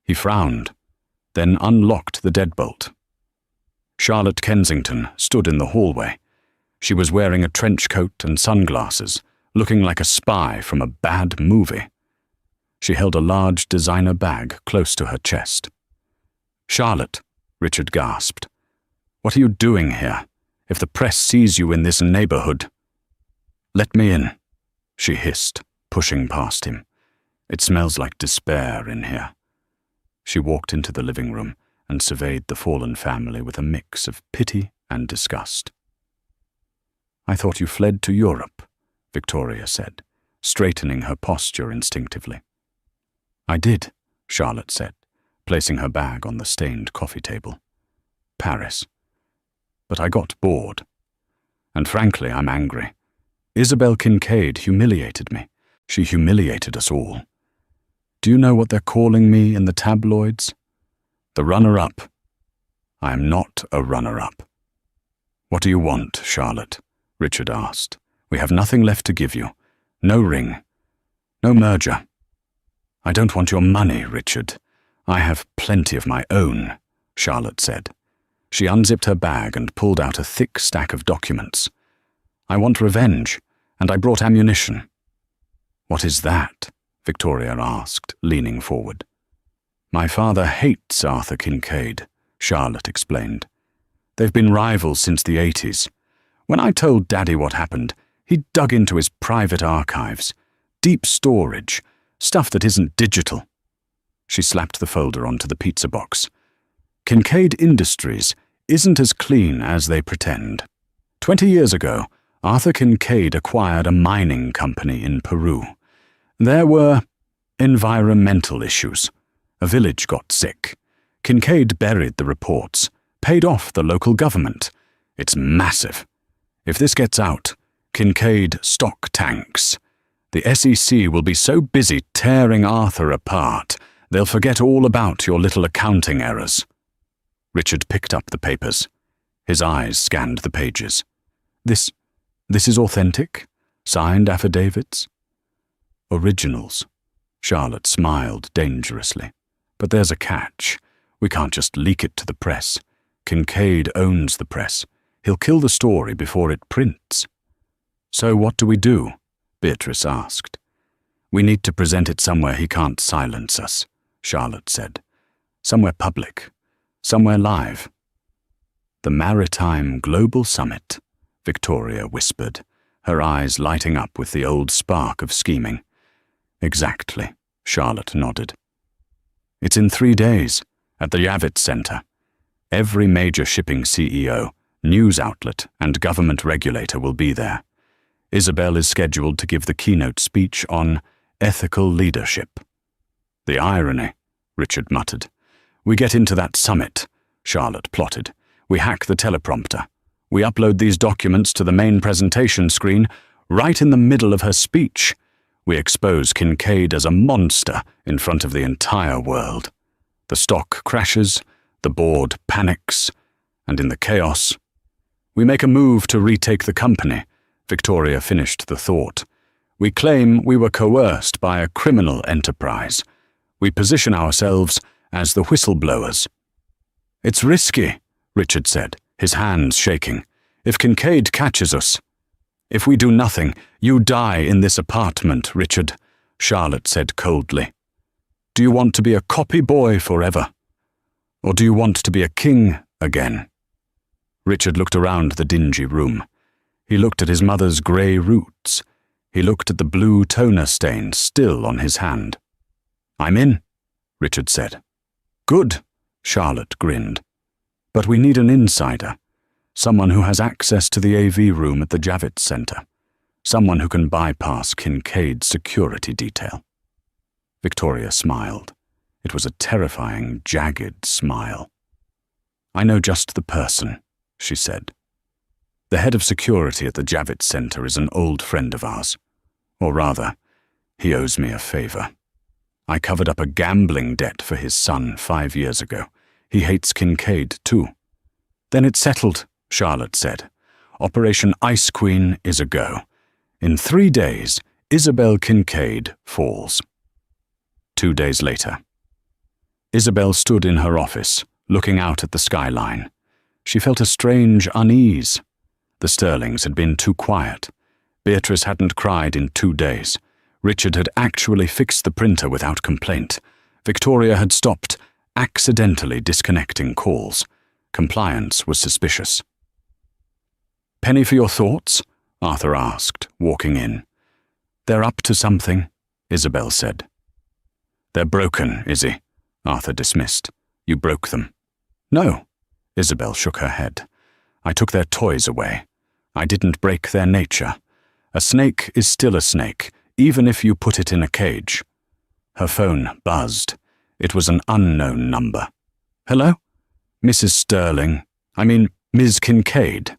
He frowned, then unlocked the deadbolt. Charlotte Kensington stood in the hallway. She was wearing a trench coat and sunglasses, looking like a spy from a bad movie. She held a large designer bag close to her chest. Charlotte, Richard gasped. What are you doing here? If the press sees you in this neighborhood. Let me in, she hissed, pushing past him. It smells like despair in here. She walked into the living room and surveyed the fallen family with a mix of pity and disgust. I thought you fled to Europe, Victoria said, straightening her posture instinctively. I did, Charlotte said, placing her bag on the stained coffee table. Paris. But I got bored. And frankly, I'm angry. Isabel Kincaid humiliated me. She humiliated us all. Do you know what they're calling me in the tabloids? The runner-up. I am not a runner-up. What do you want, Charlotte? Richard asked. We have nothing left to give you. No ring. No merger. I don't want your money, Richard. I have plenty of my own, Charlotte said. She unzipped her bag and pulled out a thick stack of documents. I want revenge, and I brought ammunition. What is that? Victoria asked, leaning forward. My father hates Arthur Kincaid, Charlotte explained. They've been rivals since the 80s. When I told Daddy what happened, he dug into his private archives. Deep storage, stuff that isn't digital. She slapped the folder onto the pizza box. Kincaid Industries isn't as clean as they pretend. 20 years ago, Arthur Kincaid acquired a mining company in Peru. There were environmental issues. A village got sick. Kincaid buried the reports, paid off the local government. It's massive. If this gets out, Kincaid stock tanks. The SEC will be so busy tearing Arthur apart, they'll forget all about your little accounting errors. Richard picked up the papers. His eyes scanned the pages. This This is authentic? Signed affidavits? Originals. Charlotte smiled dangerously. But there's a catch. We can't just leak it to the press. Kincaid owns the press. He'll kill the story before it prints. So what do we do? Beatrice asked. We need to present it somewhere he can't silence us, Charlotte said. Somewhere public. Somewhere live. The Maritime Global Summit, Victoria whispered, her eyes lighting up with the old spark of scheming. Exactly, Charlotte nodded. It's in 3 days, at the Javits Center. Every major shipping CEO, news outlet, and government regulator will be there. Isabel is scheduled to give the keynote speech on ethical leadership. The irony, Richard muttered. We get into that summit, Charlotte plotted. We hack the teleprompter. We upload these documents to the main presentation screen right in the middle of her speech. We expose Kincaid as a monster in front of the entire world. The stock crashes, the board panics, and in the chaos, we make a move to retake the company. Victoria finished the thought. We claim we were coerced by a criminal enterprise. We position ourselves as the whistleblowers. It's risky, Richard said, his hands shaking. If Kincaid catches us. If we do nothing, you die in this apartment, Richard, Charlotte said coldly. Do you want to be a copy boy forever? Or do you want to be a king again? Richard looked around the dingy room. He looked at his mother's grey roots. He looked at the blue toner stain still on his hand. I'm in, Richard said. Good, Charlotte grinned. But we need an insider. Someone who has access to the AV room at the Javits Center. Someone who can bypass Kincaid's security detail. Victoria smiled. It was a terrifying, jagged smile. I know just the person, she said. The head of security at the Javits Center is an old friend of ours. Or rather, he owes me a favor. I covered up a gambling debt for his son 5 years ago. He hates Kincaid, too. Then it's settled, Charlotte said. Operation Ice Queen is a go. In 3 days, Isabel Kincaid falls. 2 days later. Isabel stood in her office, looking out at the skyline. She felt a strange unease. The Sterlings had been too quiet. Beatrice hadn't cried in 2 days. Richard had actually fixed the printer without complaint. Victoria had stopped accidentally disconnecting calls. Compliance was suspicious. Penny for your thoughts? Arthur asked, walking in. They're up to something, Isabel said. They're broken, Izzy, Arthur dismissed. You broke them. No, Isabel shook her head. I took their toys away. I didn't break their nature. A snake is still a snake, even if you put it in a cage. Her phone buzzed. It was an unknown number. Hello? Mrs. Sterling. Ms. Kincaid.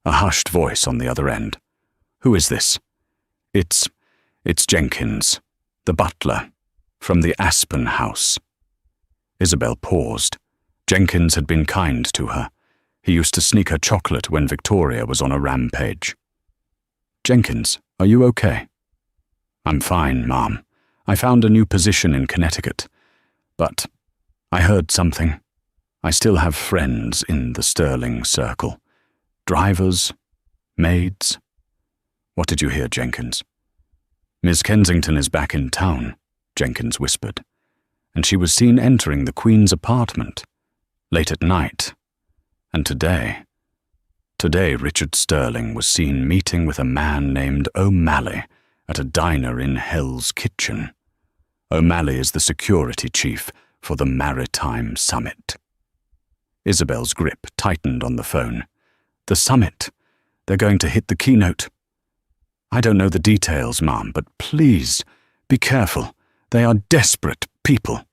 A hushed voice on the other end. Who is this? It's Jenkins, the butler, from the Aspen house. Isabel paused. Jenkins had been kind to her. He used to sneak her chocolate when Victoria was on a rampage. Jenkins, are you okay? I'm fine, Mom. I found a new position in Connecticut. But I heard something. I still have friends in the Sterling circle. Drivers, maids. What did you hear, Jenkins? Miss Kensington is back in town, Jenkins whispered, and she was seen entering the Queen's apartment, late at night. And today Richard Sterling was seen meeting with a man named O'Malley at a diner in Hell's Kitchen. O'Malley is the security chief for the Maritime Summit. Isabel's grip tightened on the phone. The summit. They're going to hit the keynote. I don't know the details, Mom, but please, be careful. They are desperate people.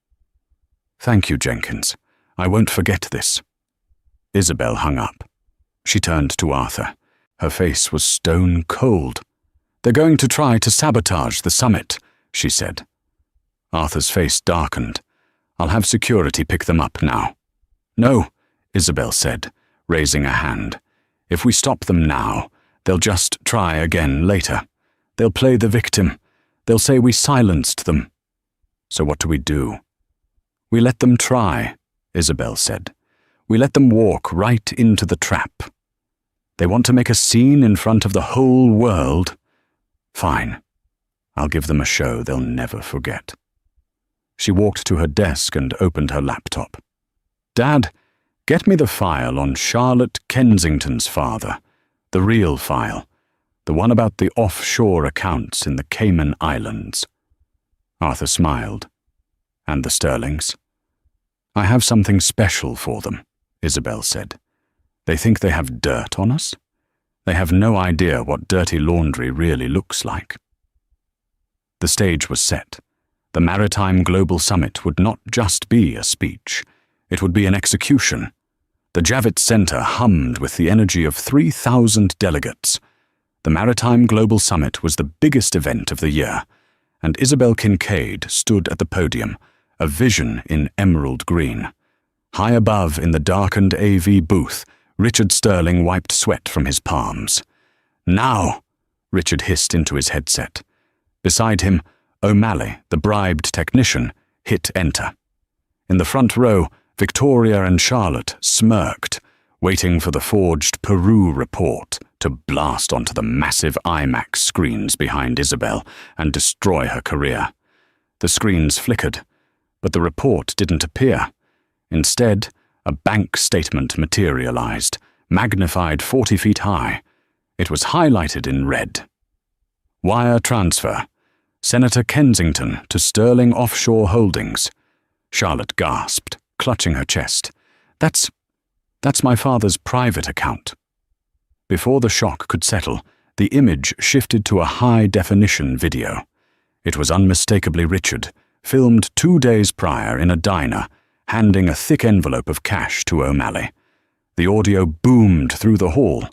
Thank you, Jenkins. I won't forget this. Isabel hung up. She turned to Arthur. Her face was stone cold. They're going to try to sabotage the summit, she said. Arthur's face darkened. I'll have security pick them up now. No, Isabel said, raising a hand. If we stop them now, They'll just try again later. They'll play the victim. They'll say we silenced them. So what do? We let them try, Isabel said. We let them walk right into the trap. They want to make a scene in front of the whole world. Fine. I'll give them a show they'll never forget. She walked to her desk and opened her laptop. Dad, get me the file on Charlotte Kensington's father, the real file, the one about the offshore accounts in the Cayman Islands. Arthur smiled. And the Sterlings? I have something special for them, Isabel said. They think they have dirt on us? They have no idea what dirty laundry really looks like. The stage was set. The Maritime Global Summit would not just be a speech. It would be an execution. The Javits Center hummed with the energy of 3,000 delegates. The Maritime Global Summit was the biggest event of the year, and Isabel Kincaid stood at the podium, a vision in emerald green. High above in the darkened AV booth, Richard Sterling wiped sweat from his palms. Now, Richard hissed into his headset. Beside him, O'Malley, the bribed technician, hit enter. In the front row, Victoria and Charlotte smirked, waiting for the forged Peru report to blast onto the massive IMAX screens behind Isabel and destroy her career. The screens flickered, but the report didn't appear. Instead, a bank statement materialized, magnified 40 feet high. It was highlighted in red. Wire transfer. Senator Kensington to Sterling Offshore Holdings. Charlotte gasped, clutching her chest. That's my father's private account. Before the shock could settle, the image shifted to a high-definition video. It was unmistakably Richard, filmed 2 days prior in a diner, handing a thick envelope of cash to O'Malley. The audio boomed through the hall.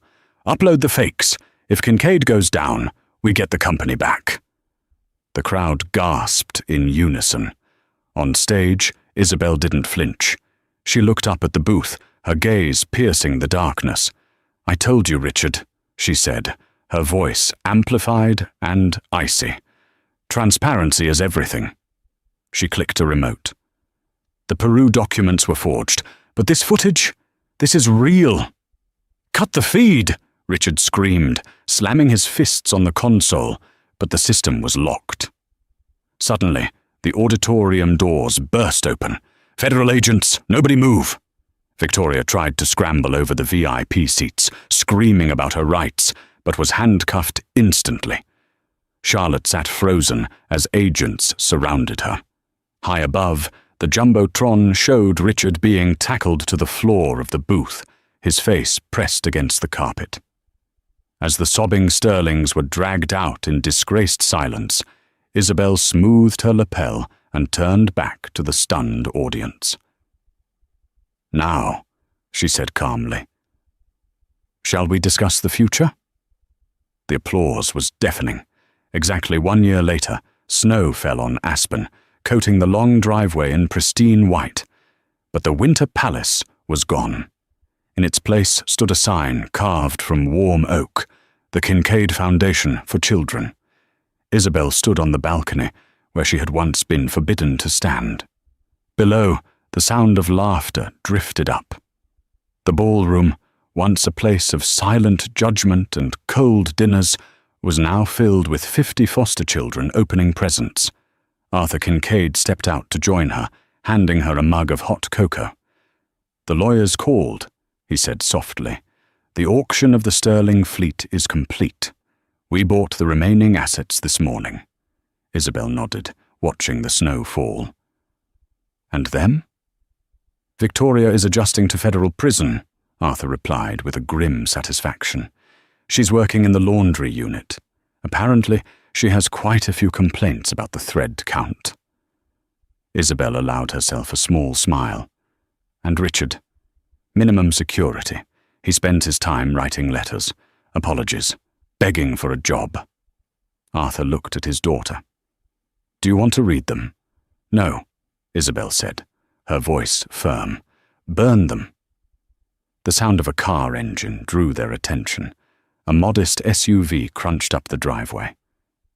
Upload the fakes. If Kincaid goes down, we get the company back. The crowd gasped in unison. On stage, Isabel didn't flinch. She looked up at the booth, her gaze piercing the darkness. I told you, Richard, she said, her voice amplified and icy. Transparency is everything. She clicked a remote. The Peru documents were forged, but this footage, this is real. Cut the feed, Richard screamed, slamming his fists on the console, but the system was locked. Suddenly, the auditorium doors burst open. Federal agents, nobody move. Victoria tried to scramble over the VIP seats, screaming about her rights, but was handcuffed instantly. Charlotte sat frozen as agents surrounded her. High above, the Jumbotron showed Richard being tackled to the floor of the booth, his face pressed against the carpet. As the sobbing Sterlings were dragged out in disgraced silence, Isabel smoothed her lapel and turned back to the stunned audience. Now, she said calmly, shall we discuss the future? The applause was deafening. Exactly 1 year later, snow fell on Aspen, coating the long driveway in pristine white. But the Winter Palace was gone. In its place stood a sign carved from warm oak, the Kincaid Foundation for Children. Isabel stood on the balcony, where she had once been forbidden to stand. Below, the sound of laughter drifted up. The ballroom, once a place of silent judgment and cold dinners, was now filled with 50 foster children opening presents. Arthur Kincaid stepped out to join her, handing her a mug of hot cocoa. The lawyers called, he said softly. The auction of the Sterling fleet is complete. We bought the remaining assets this morning. Isabel nodded, watching the snow fall. And them? Victoria is adjusting to federal prison, Arthur replied with a grim satisfaction. She's working in the laundry unit. Apparently, she has quite a few complaints about the thread count. Isabel allowed herself a small smile. And Richard? Minimum security. He spent his time writing letters, apologies, begging for a job. Arthur looked at his daughter. Do you want to read them? No, Isabel said, her voice firm. Burn them. The sound of a car engine drew their attention. A modest SUV crunched up the driveway.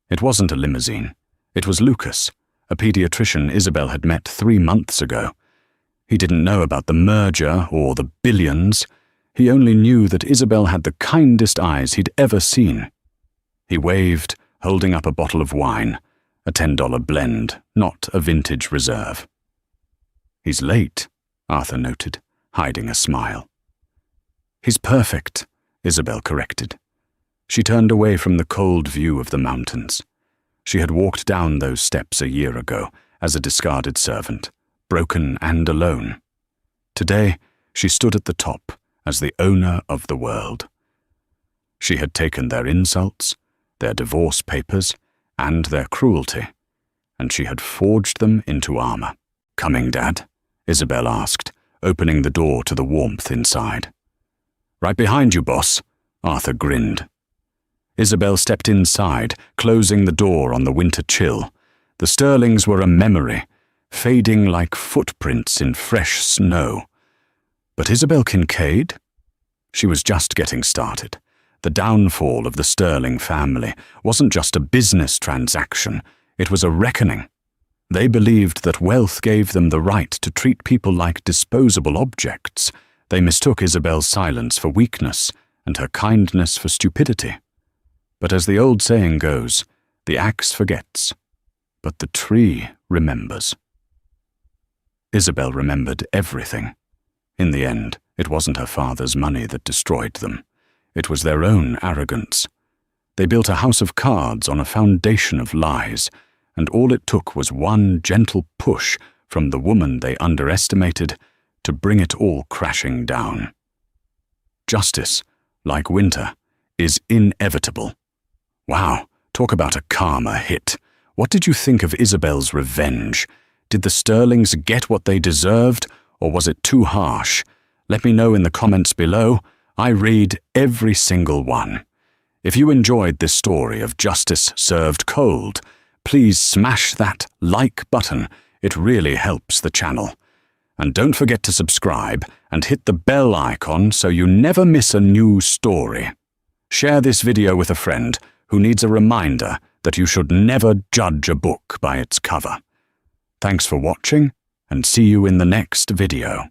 It wasn't a limousine. It was Lucas, a pediatrician Isabel had met 3 months ago. He didn't know about the merger or the billions. He only knew that Isabel had the kindest eyes he'd ever seen. He waved, holding up a bottle of wine, a $10 blend, not a vintage reserve. "He's late," Arthur noted, hiding a smile. "He's perfect," Isabel corrected. She turned away from the cold view of the mountains. She had walked down those steps a year ago as a discarded servant, broken and alone. Today, she stood at the top as the owner of the world. She had taken their insults, their divorce papers, and their cruelty, and she had forged them into armor. "Coming, Dad?" Isabel asked, opening the door to the warmth inside. "Right behind you, boss," Arthur grinned. Isabel stepped inside, closing the door on the winter chill. The Sterlings were a memory, fading like footprints in fresh snow. But Isabel Kincaid? She was just getting started. The downfall of the Sterling family wasn't just a business transaction, it was a reckoning. They believed that wealth gave them the right to treat people like disposable objects. They mistook Isabel's silence for weakness and her kindness for stupidity. But as the old saying goes, the axe forgets, but the tree remembers. Isabel remembered everything. In the end, it wasn't her father's money that destroyed them. It was their own arrogance. They built a house of cards on a foundation of lies, and all it took was one gentle push from the woman they underestimated to bring it all crashing down. Justice, like winter, is inevitable. Wow, talk about a karma hit. What did you think of Isabel's revenge? Did the Sterlings get what they deserved, or was it too harsh? Let me know in the comments below. I read every single one. If you enjoyed this story of justice served cold, please smash that like button. It really helps the channel. And don't forget to subscribe and hit the bell icon so you never miss a new story. Share this video with a friend who needs a reminder that you should never judge a book by its cover. Thanks for watching, and see you in the next video.